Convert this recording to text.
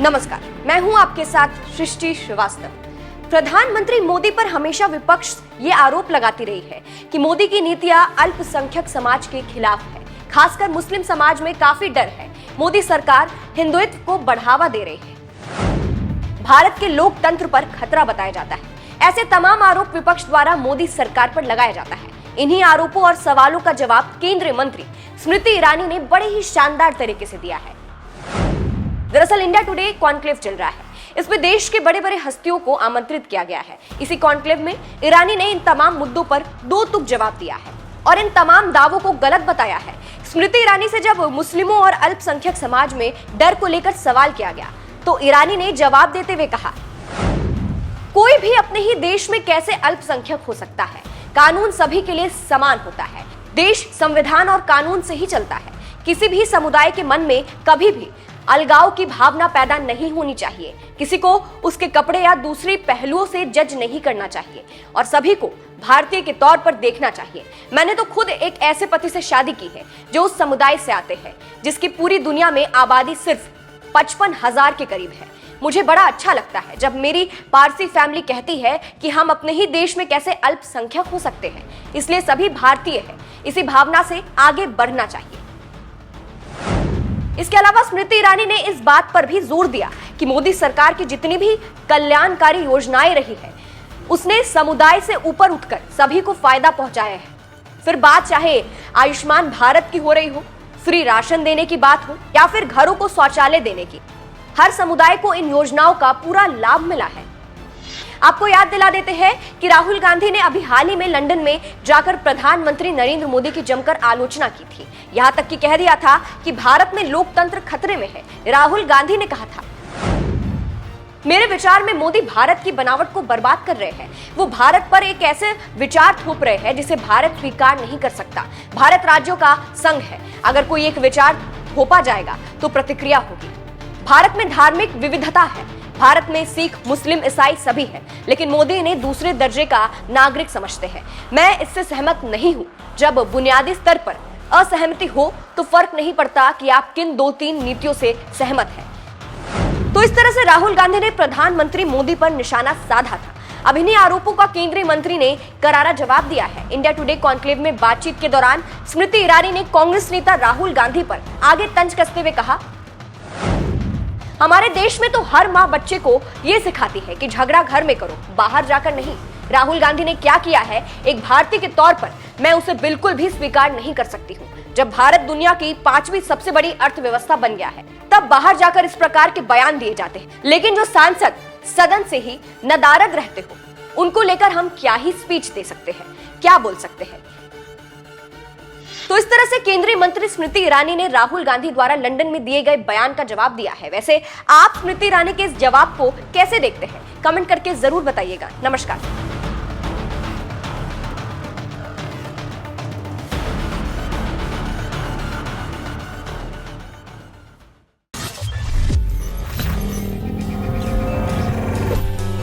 नमस्कार, मैं हूं आपके साथ सृष्टि श्रीवास्तव। प्रधानमंत्री मोदी पर हमेशा विपक्ष ये आरोप लगाती रही है कि मोदी की नीतियां अल्पसंख्यक समाज के खिलाफ है। खासकर मुस्लिम समाज में काफी डर है। मोदी सरकार हिंदुत्व को बढ़ावा दे रही है। भारत के लोकतंत्र पर खतरा बताया जाता है। ऐसे तमाम आरोप विपक्ष द्वारा मोदी सरकार पर लगाया जाता है। इन्हीं आरोपों और सवालों का जवाब केंद्रीय मंत्री स्मृति ईरानी ने बड़े ही शानदार तरीके से दिया है। दरअसल इंडिया टुडे कॉन्क्लेव चल रहा है। इसमें देश के बड़े बड़े हस्तियों को आमंत्रित किया गया है। इसी कॉन्क्लेव में ईरानी ने इन तमाम मुद्दों पर दो टूक जवाब दिया है और इन तमाम दावों को गलत बताया है। स्मृति ईरानी से जब मुस्लिमों और अल्पसंख्यक समाज में डर को लेकर सवाल किया गया तो ईरानी ने जवाब देते हुए कहा, कोई भी अपने ही देश में कैसे अल्पसंख्यक हो सकता है? कानून सभी के लिए समान होता है। देश संविधान और कानून से ही चलता है। किसी भी समुदाय के मन में कभी भी अलगाव की भावना पैदा नहीं होनी चाहिए। किसी को उसके कपड़े या दूसरे पहलुओं से जज नहीं करना चाहिए और सभी को भारतीय के तौर पर देखना चाहिए। मैंने तो खुद एक ऐसे पति से शादी की है जो उस समुदाय से आते हैं जिसकी पूरी दुनिया में आबादी सिर्फ 55,000 के करीब है। मुझे बड़ा अच्छा लगता है जब मेरी पारसी फैमिली कहती है कि हम अपने ही देश में कैसे अल्पसंख्यक हो सकते हैं। इसलिए सभी भारतीय हैं। इसी भावना से आगे बढ़ना चाहिए। इसके अलावा स्मृति ईरानी ने इस बात पर भी जोर दिया कि मोदी सरकार की जितनी भी कल्याणकारी योजनाएं रही है उसने समुदाय से ऊपर उठकर सभी को फायदा पहुंचाया है। फिर बात चाहे आयुष्मान भारत की हो रही हो, फ्री राशन देने की बात हो या फिर घरों को शौचालय देने की, हर समुदाय को इन योजनाओं का पूरा लाभ मिला है। आपको याद दिला देते हैं कि राहुल गांधी ने अभी हाल ही में लंदन में जाकर प्रधानमंत्री नरेंद्र मोदी की जमकर आलोचना की थी। यहां तक कि कह दिया था कि भारत में लोकतंत्र खतरे में है। राहुल गांधी ने कहा था, मेरे विचार में मोदी भारत की बनावट को बर्बाद कर रहे हैं। वो भारत पर एक ऐसे विचार थोप रहे हैं जिसे भारत स्वीकार नहीं कर सकता। भारत राज्यों का संघ है। अगर कोई एक विचार थोपा जाएगा तो प्रतिक्रिया होगी। भारत में धार्मिक विविधता है। भारत में सिख, मुस्लिम, ईसाई सभी हैं, लेकिन मोदी इन्हें दूसरे दर्जे का नागरिक समझते हैं। मैं इससे सहमत नहीं हूं। जब बुनियादी स्तर पर असहमति हो तो फर्क नहीं पड़ता कि आप किन 2-3 नीतियों से सहमत हैं। तो इस तरह से राहुल गांधी ने प्रधानमंत्री मोदी पर निशाना साधा था। अब इन्हीं आरोपों का केंद्रीय मंत्री ने करारा जवाब दिया है। इंडिया टुडे कॉन्क्लेव में बातचीत के दौरान स्मृति ईरानी ने कांग्रेस नेता राहुल गांधी पर आगे तंज कसते हुए कहा, हमारे देश में तो हर माँ बच्चे को ये सिखाती है कि झगड़ा घर में करो, बाहर जाकर नहीं। राहुल गांधी ने क्या किया है एक भारतीय के तौर पर मैं उसे बिल्कुल भी स्वीकार नहीं कर सकती हूँ। जब भारत दुनिया की 5वीं सबसे बड़ी अर्थव्यवस्था बन गया है तब बाहर जाकर इस प्रकार के बयान दिए जाते हैं, लेकिन जो सांसद सदन से ही नदारद रहते हो उनको लेकर हम क्या ही स्पीच दे सकते हैं, क्या बोल सकते हैं। तो इस तरह से केंद्रीय मंत्री स्मृति ईरानी ने राहुल गांधी द्वारा लंदन में दिए गए बयान का जवाब दिया है। वैसे आप स्मृति ईरानी के इस जवाब को कैसे देखते हैं? कमेंट करके जरूर बताइएगा। नमस्कार।